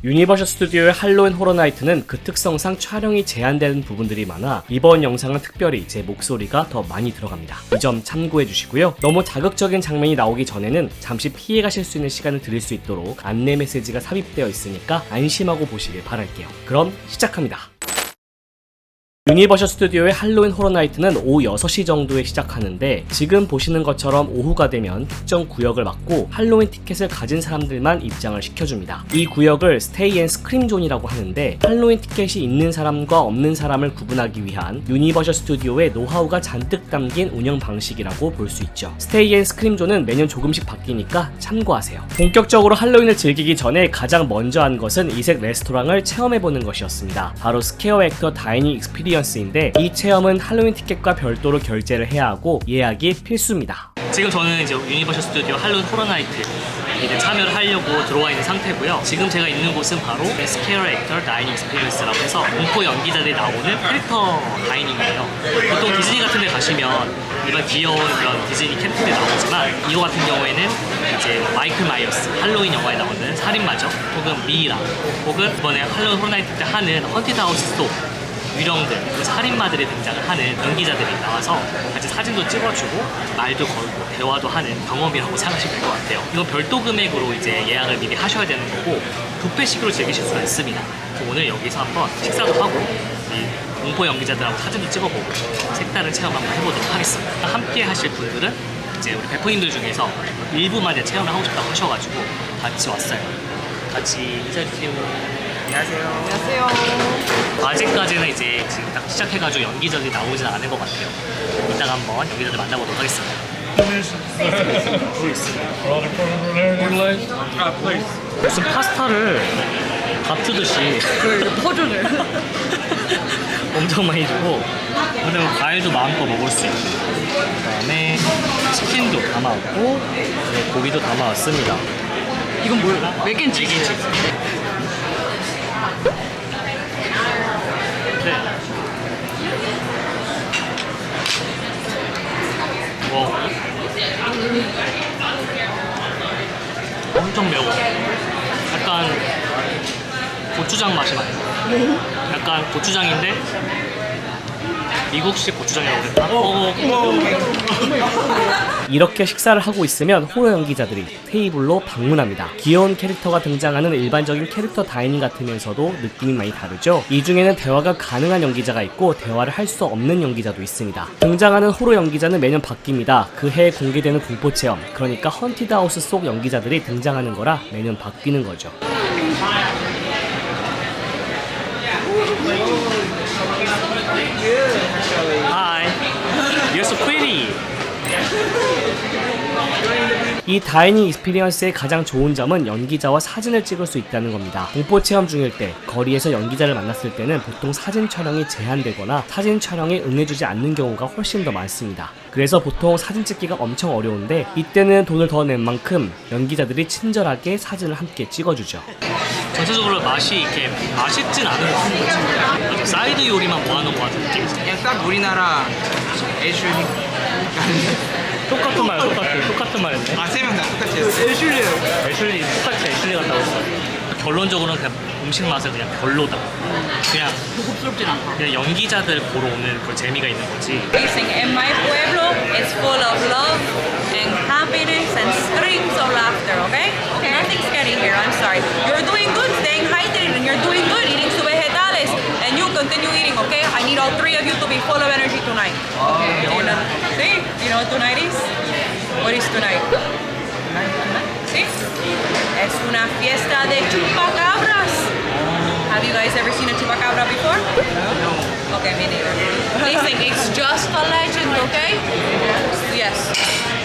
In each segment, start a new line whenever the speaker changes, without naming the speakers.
유니버셜 스튜디오의 할로윈 호러나이트는 그 특성상 촬영이 제한되는 부분들이 많아 이번 영상은 특별히 제 목소리가 더 많이 들어갑니다. 이 점 참고해 주시고요. 너무 자극적인 장면이 나오기 전에는 잠시 피해 가실 수 있는 시간을 드릴 수 있도록 안내 메시지가 삽입되어 있으니까 안심하고 보시길 바랄게요. 그럼 시작합니다. 유니버셜 스튜디오의 할로윈 호러나이트는 오후 6시 정도에 시작하는데 지금 보시는 것처럼 오후가 되면 특정 구역을 막고 할로윈 티켓을 가진 사람들만 입장을 시켜줍니다. 이 구역을 스테이 앤 스크림 존이라고 하는데 할로윈 티켓이 있는 사람과 없는 사람을 구분하기 위한 유니버셜 스튜디오의 노하우가 잔뜩 담긴 운영 방식이라고 볼 수 있죠. 스테이 앤 스크림 존은 매년 조금씩 바뀌니까 참고하세요. 본격적으로 할로윈을 즐기기 전에 가장 먼저 한 것은 이색 레스토랑을 체험해보는 것이었습니다. 바로 스퀘어 액터 다이닝 익스피리언스인데 이 체험은 할로윈 티켓과 별도로 결제를 해야 하고 예약이 필수입니다. 지금 저는 이제 유니버셜 스튜디오 할로윈 호러나이트 이제 참여를 하려고 들어와 있는 상태고요. 지금 제가 있는 곳은 바로 스퀘어 액터 다이닝 익스피리언스라고 해서 공포 연기자들이 나오는 캐릭터 다이닝이에요. 보통 디즈니 같은 데 가시면 이런 귀여운 그런 디즈니 캐릭터들이 나오지만 이거 같은 경우에는 이제 마이클 마이어스 할로윈 영화에 나오는 살인마죠. 혹은 미이라 혹은 이번에 할로윈 호러나이트 때 하는 헌티드 하우스 속 유령들, 그리고 살인마들이 등장을 하는 연기자들이 나와서 같이 사진도 찍어주고 말도 걸고 대화도 하는 경험이라고 생각하시면 될 것 같아요. 이건 별도 금액으로 이제 예약을 미리 하셔야 되는 거고 뷔페식으로 즐기실 수가 있습니다. 오늘 여기서 한번 식사도 하고 이 공포 연기자들하고 사진도 찍어보고 색다른 체험 한번 해보도록 하겠습니다. 함께 하실 분들은 이제 우리 베프님들 중에서 일부만 이제 체험을 하고 싶다고 하셔가지고 같이 왔어요. 같이 인사해주세요. 안녕하세요.
안녕하세요.
아직까지는 이제 지금 딱 시작해가지고 연기자들이 나오진 않은 것 같아요. 이따가 한번 연기자들 만나보도록 하겠습니다. 무슨 파스타를 밥 주듯이
퍼즐을
엄청 많이 주고 그다음에 과일도 마음껏 먹을 수 있고 그다음에 치킨도 담아왔고 고기도 담아왔습니다.
이건 뭐예요? 맥앤치즈.
네. 와. 엄청 매워. 약간 고추장 맛이 나요. 약간 고추장인데 미국식 고추장이라고 해야 되나? 이렇게 식사를 하고 있으면 호러 연기자들이 테이블로 방문합니다. 귀여운 캐릭터가 등장하는 일반적인 캐릭터 다이닝 같으면서도 느낌이 많이 다르죠? 이 중에는 대화가 가능한 연기자가 있고 대화를 할 수 없는 연기자도 있습니다. 등장하는 호러 연기자는 매년 바뀝니다. 그 해에 공개되는 공포체험, 그러니까 헌티드 하우스 속 연기자들이 등장하는 거라 매년 바뀌는 거죠. Hi, you're so pretty. 이 다이닝 익스피리언스의 가장 좋은 점은 연기자와 사진을 찍을 수 있다는 겁니다. 공포 체험 중일 때 거리에서 연기자를 만났을 때는 보통 사진 촬영이 제한되거나 사진 촬영에 응해주지 않는 경우가 훨씬 더 많습니다. 그래서 보통 사진 찍기가 엄청 어려운데 이때는 돈을 더 낸 만큼 연기자들이 친절하게 사진을 함께 찍어주죠. 전체적으로 맛이 이렇게 맛있진 않은 것 같아요. 사이드 요리만 모아놓은 것 같은 느낌.
그냥 딱 우리나라 애슐리.
똑같은 말 했네.
아, 세 명 다 똑같이 했어. 애슐리요.
애슐리 똑같이 애슐리 같다고 했어. 결론적으로는 그냥 음식 맛은 그냥 별로다. 그냥
고급스럽진 않다.
그냥 연기자들 보러 오는 그 재미가 있는 거지.
Amazing. And my pueblo is full of love and happiness and screams of laughter, okay? Okay. Nothing scary here, I'm sorry. You're doing good, staying hydrated, and you're doing good, eating sus vegetales. And you continue eating, okay? I need all three of you to be full of energy tonight. Okay. See? You know what tonight is? What is tonight? See? Es una fiesta de chupacabras. Have you guys ever seen a chupacabra before?
No.
Okay, me neither. Listen, it's just a legend, okay? Yes.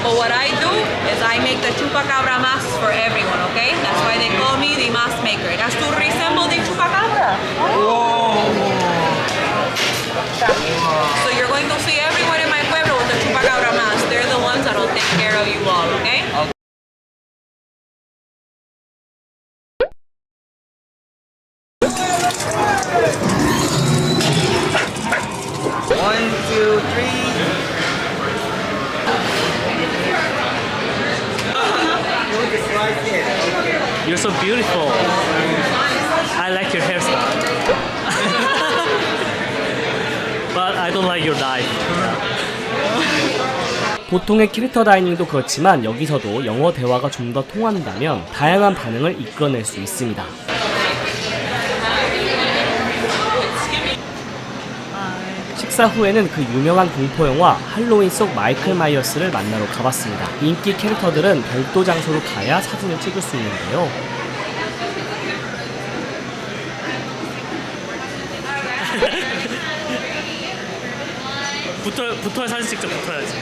But what I do is I make the chupacabra masks for everyone, okay? That's why they call me the mask maker. It has to resemble the chupacabra. So you're going to see everyone in my pueblo with the chupacabra mask. They're the ones that will take care of you all, okay?
One, two, three.
You're so beautiful. don't like your dive. 보통의 캐릭터 다이닝도 그렇지만 여기서도 영어 대화가 좀 더 통한다면 다양한 반응을 이끌어낼 수 있습니다. 식사 후에는 그 유명한 공포영화 할로윈 속 마이클 마이어스를 만나러 가봤습니다. 인기 캐릭터들은 별도 장소로 가야 사진을 찍을 수 있는데요. 붙어야 사진 찍죠. 붙어야지.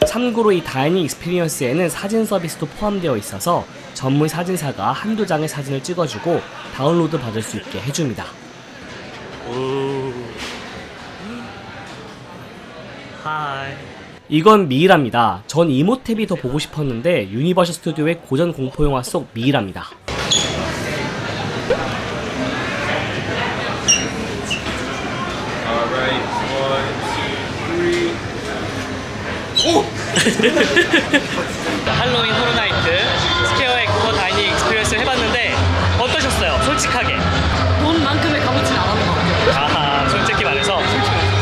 참고로 이 다이닝 익스피리언스에는 사진 서비스도 포함되어 있어서 전문 사진사가 한두 장의 사진을 찍어주고 다운로드 받을 수 있게 해줍니다. 하이. 이건 미이라입니다. 전 이모탭이 더 보고 싶었는데 유니버셜 스튜디오의 고전 공포영화 속 미이라입니다. 할로윈 호로나이트 스퀘어 엑고 다이닝 익스피리언스 해봤는데 어떠셨어요? 솔직하게.
돈만큼의 값어치는 안 하는 것 같아요.
아하, 솔직히 말해서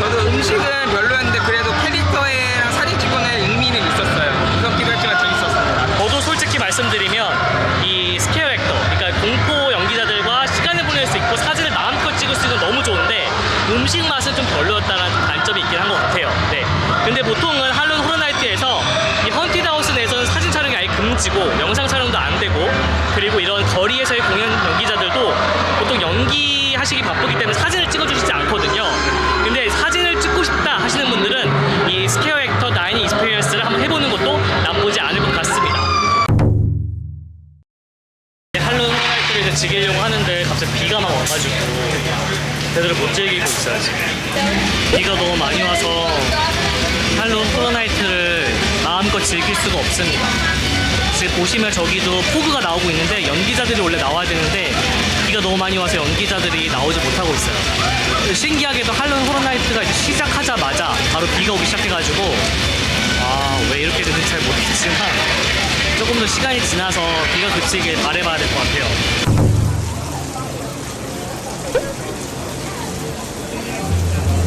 저도 음식은 별로였는데 그래도 캐릭터랑 사진 찍고는 의미는 있었어요. 무섭기도 했지만 재밌었어요.
저도 솔직히 말씀드리면 이 스퀘어 액터, 그러니까 공포 연기자들과 시간을 보낼 수 있고 사진을 마음껏 찍을 수 있는 건 너무 좋은데 음식 맛은 좀 별로였다는 단점이 있긴 한 것 같아요. 네. 근데 보통은 할로윈 호러나이트에서 이 헌티드 하우스 내에서는 사진 촬영이 아예 금지고 영상 촬영도 안 되고 그리고 이런 거리에서의 공연 연기자들도 보통 연기하시기 바쁘기 때문에 사진을 찍어주시지 않거든요. 근데 사진을 찍고 싶다 하시는 분들은 이 스퀘어 액터 다이닝 익스피리언스를 한번 해보는 것도 나쁘지 않을 것 같습니다. 할로윈 호러나이트를 이제 즐기려고 하는데 갑자기 비가 막 와가지고 제대로 못 즐기고 있어요 지금. 비가 너무 많이 와서 할로윈 호러나이트를 마음껏 즐길 수가 없습니다. 지금 보시면 저기도 포그가 나오고 있는데 연기자들이 원래 나와야 되는데 비가 너무 많이 와서 연기자들이 나오지 못하고 있어요. 신기하게도 할로윈 호러나이트가 이제 시작하자마자 바로 비가 오기 시작해가지고 왜 이렇게 되는지 잘 모르겠지만 조금 더 시간이 지나서 비가 그치길 바라봐야 될 것 같아요.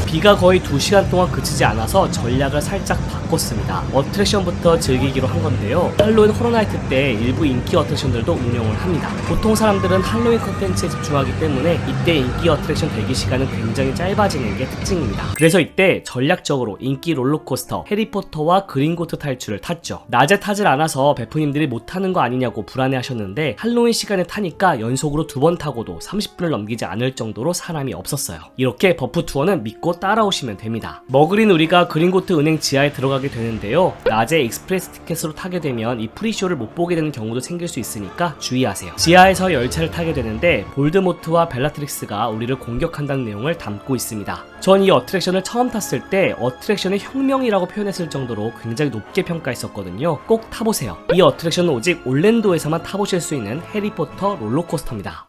비가 거의 2시간 동안 그치지 않아서 전략을 살짝 바꿨습니다. 어트랙션부터 즐기기로 한 건데요. 할로윈 호러나이트 때 일부 인기 어트랙션들도 운영을 합니다. 보통 사람들은 할로윈 컨텐츠에 집중하기 때문에 이때 인기 어트랙션 대기 시간은 굉장히 짧아지는 게 특징입니다. 그래서 이때 전략적으로 인기 롤러코스터 해리포터와 그린고트 탈출을 탔죠. 낮에 타질 않아서 베프님들이 못타는 거 아니냐고 불안해하셨는데 할로윈 시간에 타니까 연속으로 2번 타고도 30분을 넘기지 않을 정도로 사람이 없었어요. 이렇게 버프 투어는 믿고 따라오시면 됩니다. 머그린 우리가 그린고트 은행 지하에 들어가게 되는데요. 낮에 익스프레스 티켓으로 타게 되면 이 프리쇼를 못 보게 되는 경우도 생길 수 있으니까 주의하세요. 지하에서 열차를 타게 되는데 볼드모트와 벨라트릭스가 우리를 공격한다는 내용을 담고 있습니다. 전 이 어트랙션을 처음 탔을 때 어트랙션의 혁명이라고 표현했을 정도로 굉장히 높게 평가했었거든요. 꼭 타보세요. 이 어트랙션은 오직 올랜도에서만 타보실 수 있는 해리포터 롤러코스터입니다.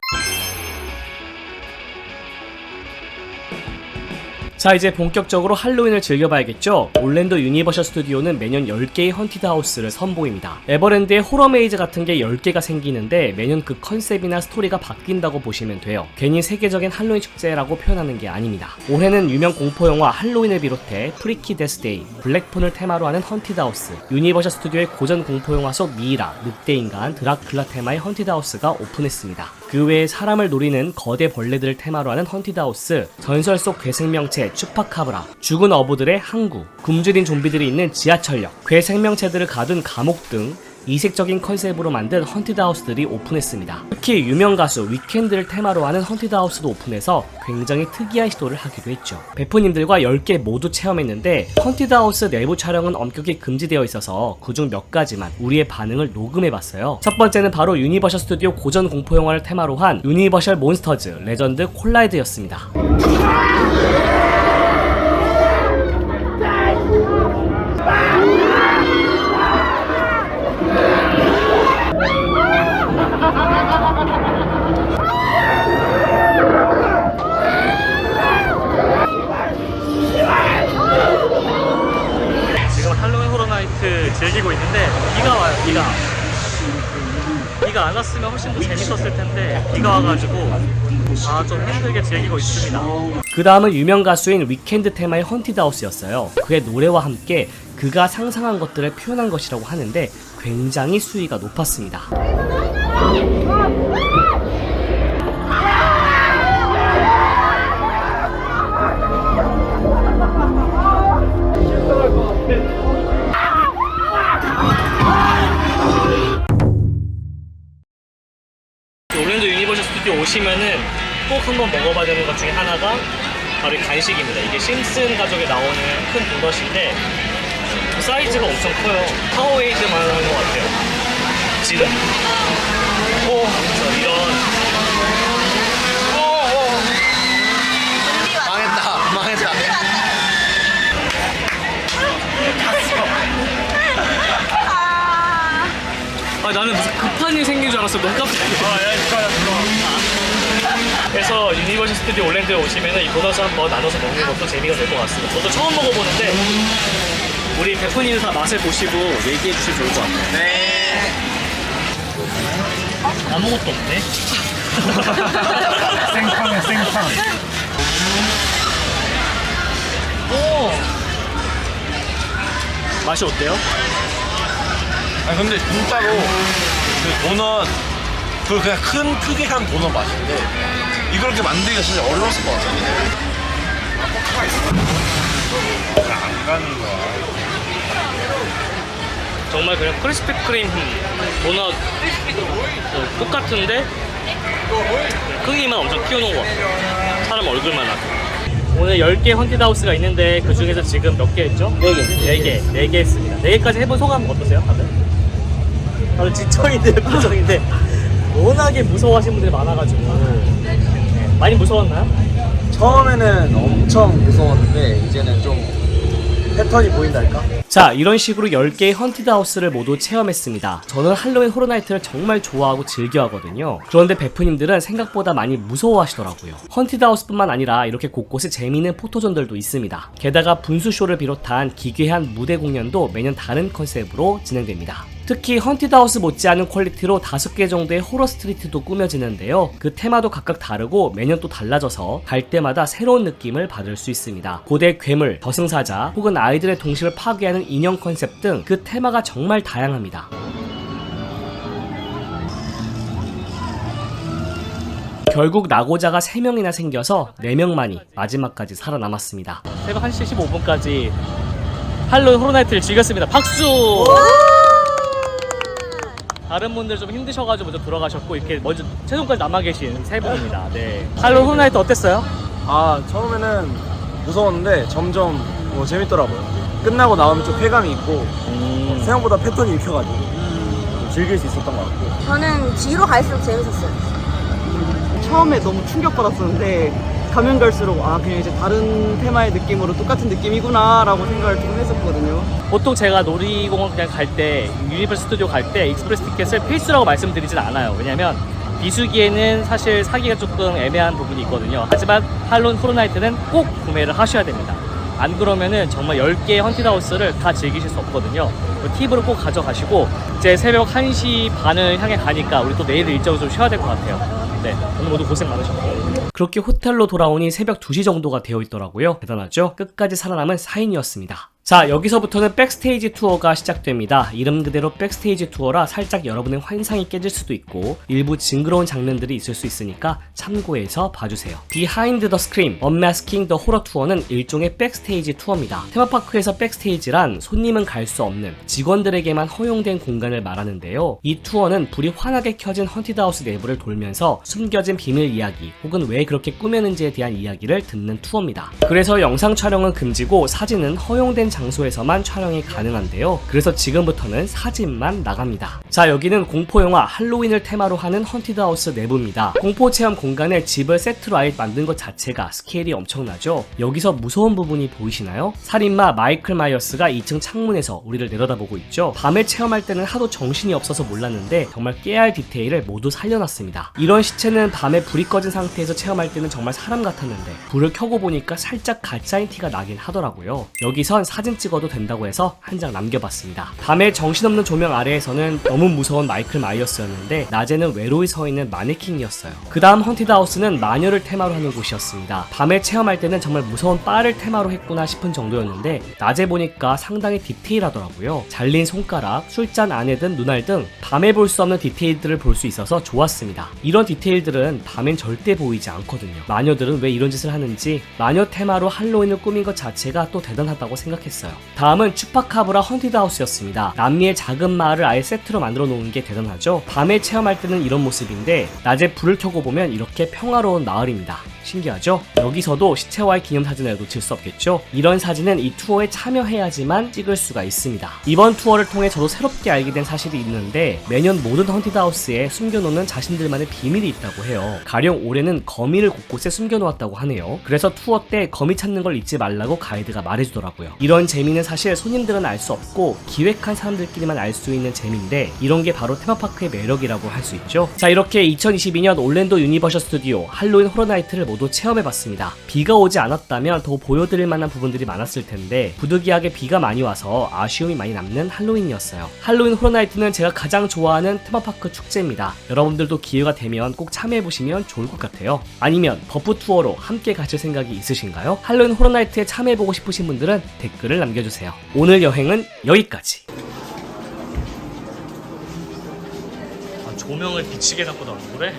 자, 이제 본격적으로 할로윈을 즐겨봐야겠죠? 올랜도 유니버셜 스튜디오는 매년 10개의 헌티드 하우스를 선보입니다. 에버랜드에 호러 메이즈 같은 게 10개가 생기는데 매년 그 컨셉이나 스토리가 바뀐다고 보시면 돼요. 괜히 세계적인 할로윈 축제라고 표현하는 게 아닙니다. 올해는 유명 공포영화 할로윈을 비롯해 프리키 데스데이, 블랙폰을 테마로 하는 헌티드 하우스, 유니버셜 스튜디오의 고전 공포영화 속 미이라, 늑대인간, 드라큘라 테마의 헌티드 하우스가 오픈했습니다. 그 외에 사람을 노리는 거대 벌레들을 테마로 하는 헌티드 하우스, 전설 속 괴생명체 추파카브라, 죽은 어부들의 항구, 굶주린 좀비들이 있는 지하철역, 괴생명체들을 가둔 감옥 등 이색적인 컨셉으로 만든 헌티드 하우스들이 오픈했습니다. 특히 유명 가수 위켄드를 테마로 하는 헌티드 하우스도 오픈해서 굉장히 특이한 시도를 하기도 했죠. 베프님들과 10개 모두 체험했는데 헌티드 하우스 내부 촬영은 엄격히 금지되어 있어서 그중 몇 가지만 우리의 반응을 녹음해봤어요. 첫 번째는 바로 유니버셜 스튜디오 고전 공포영화를 테마로 한 유니버셜 몬스터즈 레전드 콜라이드였습니다. 지금 할로윈 호러나이트 즐기고 있는데 비가 와요. 비가 안 왔으면 훨씬 더 재밌었을 텐데 비가 와가지고 좀 힘들게 즐기고 있습니다. 그 다음은 유명 가수인 위켄드 테마의 헌티드 하우스였어요. 그의 노래와 함께 그가 상상한 것들을 표현한 것이라고 하는데 굉장히 수위가 높았습니다. 올랜도 유니버셜 스튜디오 오시면은 꼭 한번 먹어봐야 되는 것 중에 하나가 바로 이 간식입니다. 이게 심슨 가족에 나오는 큰 도넛인데 사이즈가 엄청 커요. 파워에이드만 하는 것 같아요. 지금 그래서 이런
망했다.
나는 무슨 급한 일 생긴 줄 알았어. 너무 깜짝이야. 그래서 유니버셜 스튜디오 올랜도에 오시면 이 도넛을 한번 나눠서 먹는 것도 재미가 될 것 같습니다. 저도 처음 먹어보는데 우리 대표님은 다 맛을 보시고 얘기해 주시면 좋을 것 같아요.
네.
아무것도 없네.
생빵이야, 생빵.
오! 맛이 어때요?
아니 근데 진짜로 그 도넛 그 그냥 큰 크기한 도넛 맛인데 이걸 이렇게 만들기가 진짜 어려웠을 것 같아요. 안 가는 거야.
정말 그냥 크리스피 크림 도넛 똑같은데 크기만 엄청 키워놓은 것 같아요. 사람 얼굴만 하고. 오늘 10개 헌티드 하우스가 있는데 그 중에서 지금 몇 개 했죠? 4개 했습니다. 4개까지 해본 소감 어떠세요? 다들 지쳐있는 표정인데 워낙에 무서워하시는 분들이 많아가지고 많이 무서웠나요?
처음에는 엄청 무서웠는데 이제는 좀 패턴이 보인달까?
자, 이런 식으로 10개의 헌티드 하우스를 모두 체험했습니다. 저는 할로윈 호로나이트를 정말 좋아하고 즐겨하거든요. 그런데 베프님들은 생각보다 많이 무서워하시더라고요. 헌티드 하우스뿐만 아니라 이렇게 곳곳에 재미있는 포토존들도 있습니다. 게다가 분수쇼를 비롯한 기괴한 무대 공연도 매년 다른 컨셉으로 진행됩니다. 특히 헌티드 하우스 못지않은 퀄리티로 5개 정도의 호러 스트리트도 꾸며지는데요. 그 테마도 각각 다르고 매년 또 달라져서 갈 때마다 새로운 느낌을 받을 수 있습니다. 고대 괴물, 저승사자, 혹은 아이들의 동심을 파괴하는 인형 컨셉 등 그 테마가 정말 다양합니다. 결국 낙오자가 3명이나 생겨서 4명만이 마지막까지 살아남았습니다. 새벽 1시 15분까지 할로윈 호로나이트를 즐겼습니다. 박수! 다른 분들 좀 힘드셔가지고 먼저 들어가셨고 이렇게 먼저 최종까지 남아 계신 3분입니다. 네. 할로윈 호로나이트 어땠어요?
처음에는 무서웠는데 점점 재밌더라고요. 끝나고 나오면 좀 쾌감이 있고 생각보다 패턴이 익혀가지고 좀 즐길 수 있었던 것 같고.
저는 뒤로 갈수록 재밌었어요.
처음에 너무 충격받았었는데 가면 갈수록 그냥 이제 다른 테마의 느낌으로 똑같은 느낌이구나 라고 생각을 좀 했었거든요.
보통 제가 놀이공원 그냥 갈 때, 유니버설 스튜디오 갈 때 익스프레스 티켓을 필수라고 말씀드리진 않아요. 왜냐면 비수기에는 사실 사기가 조금 애매한 부분이 있거든요. 하지만 할로윈 호로나이트는 꼭 구매를 하셔야 됩니다. 안 그러면은 정말 10개의 헌티드 하우스를 다 즐기실 수 없거든요. 팁으로 꼭 가져가시고 이제 새벽 1시 반을 향해 가니까 우리 또 내일 일정을 좀 쉬어야 될 것 같아요. 네, 오늘 모두 고생 많으셨고 그렇게 호텔로 돌아오니 새벽 2시 정도가 되어 있더라고요. 대단하죠? 끝까지 살아남은 4인이었습니다. 자, 여기서부터는 백스테이지 투어가 시작됩니다. 이름 그대로 백스테이지 투어라 살짝 여러분의 환상이 깨질 수도 있고 일부 징그러운 장면들이 있을 수 있으니까 참고해서 봐주세요. 비하인드 더 스크림, 언마스킹 더 호러 투어는 일종의 백스테이지 투어입니다. 테마파크에서 백스테이지란 손님은 갈 수 없는 직원들에게만 허용된 공간을 말하는데요. 이 투어는 불이 환하게 켜진 헌티드 하우스 내부를 돌면서 숨겨진 비밀 이야기 혹은 왜 그렇게 꾸몄는지에 대한 이야기를 듣는 투어입니다. 그래서 영상 촬영은 금지고 사진은 허용된 장소에서만 촬영이 가능한데요. 그래서 지금부터는 사진만 나갑니다. 자, 여기는 공포영화 할로윈을 테마로 하는 헌티드 하우스 내부입니다. 공포 체험 공간에 집을 세트로 아예 만든 것 자체가 스케일이 엄청나죠. 여기서 무서운 부분이 보이시나요? 살인마 마이클 마이어스가 2층 창문에서 우리를 내려다보고 있죠. 밤에 체험할 때는 하도 정신이 없어서 몰랐는데 정말 깨알 디테일을 모두 살려놨습니다. 이런 시체는 밤에 불이 꺼진 상태에서 체험할 때는 정말 사람 같았는데 불을 켜고 보니까 살짝 가짜인 티가 나긴 하더라고요. 여기선 사진 사진 찍어도 된다고 해서 한 장 남겨봤습니다. 밤에 정신없는 조명 아래에서는 너무 무서운 마이클 마이어스였는데 낮에는 외로이 서 있는 마네킹이었어요. 그 다음 헌티드 하우스는 마녀를 테마로 하는 곳이었습니다. 밤에 체험할 때는 정말 무서운 바를 테마로 했구나 싶은 정도였는데 낮에 보니까 상당히 디테일하더라고요. 잘린 손가락, 술잔 안에 든 눈알 등 밤에 볼 수 없는 디테일들을 볼 수 있어서 좋았습니다. 이런 디테일들은 밤엔 절대 보이지 않거든요. 마녀들은 왜 이런 짓을 하는지 마녀 테마로 할로윈을 꾸민 것 자체가 또 대단하다고 생각했어요. 다음은 추파카브라 헌티드 하우스였습니다. 남미의 작은 마을을 아예 세트로 만들어 놓은 게 대단하죠. 밤에 체험할 때는 이런 모습인데 낮에 불을 켜고 보면 이렇게 평화로운 마을입니다. 신기하죠? 여기서도 시체와의 기념사진을 놓칠 수 없겠죠? 이런 사진은 이 투어에 참여해야지만 찍을 수가 있습니다. 이번 투어를 통해 저도 새롭게 알게 된 사실이 있는데 매년 모든 헌티드 하우스에 숨겨놓는 자신들만의 비밀이 있다고 해요. 가령 올해는 거미를 곳곳에 숨겨놓았다고 하네요. 그래서 투어 때 거미 찾는 걸 잊지 말라고 가이드가 말해주더라고요. 이런 재미는 사실 손님들은 알 수 없고 기획한 사람들끼리만 알 수 있는 재미인데 이런 게 바로 테마파크의 매력이라고 할 수 있죠. 자, 이렇게 2022년 올랜도 유니버셜 스튜디오 할로윈 호러나이트를 모두 체험해봤습니다. 비가 오지 않았다면 더 보여드릴 만한 부분들이 많았을 텐데 부득이하게 비가 많이 와서 아쉬움이 많이 남는 할로윈이었어요. 할로윈 호러나이트는 제가 가장 좋아하는 테마파크 축제입니다. 여러분들도 기회가 되면 꼭 참여해보시면 좋을 것 같아요. 아니면 버프 투어로 함께 가실 생각이 있으신가요? 할로윈 호러나이트에 참여해보고 싶으신 분들은 댓글을 남겨주세요. 오늘 여행은 여기까지. 조명을 비치게 갖고 나온 거래?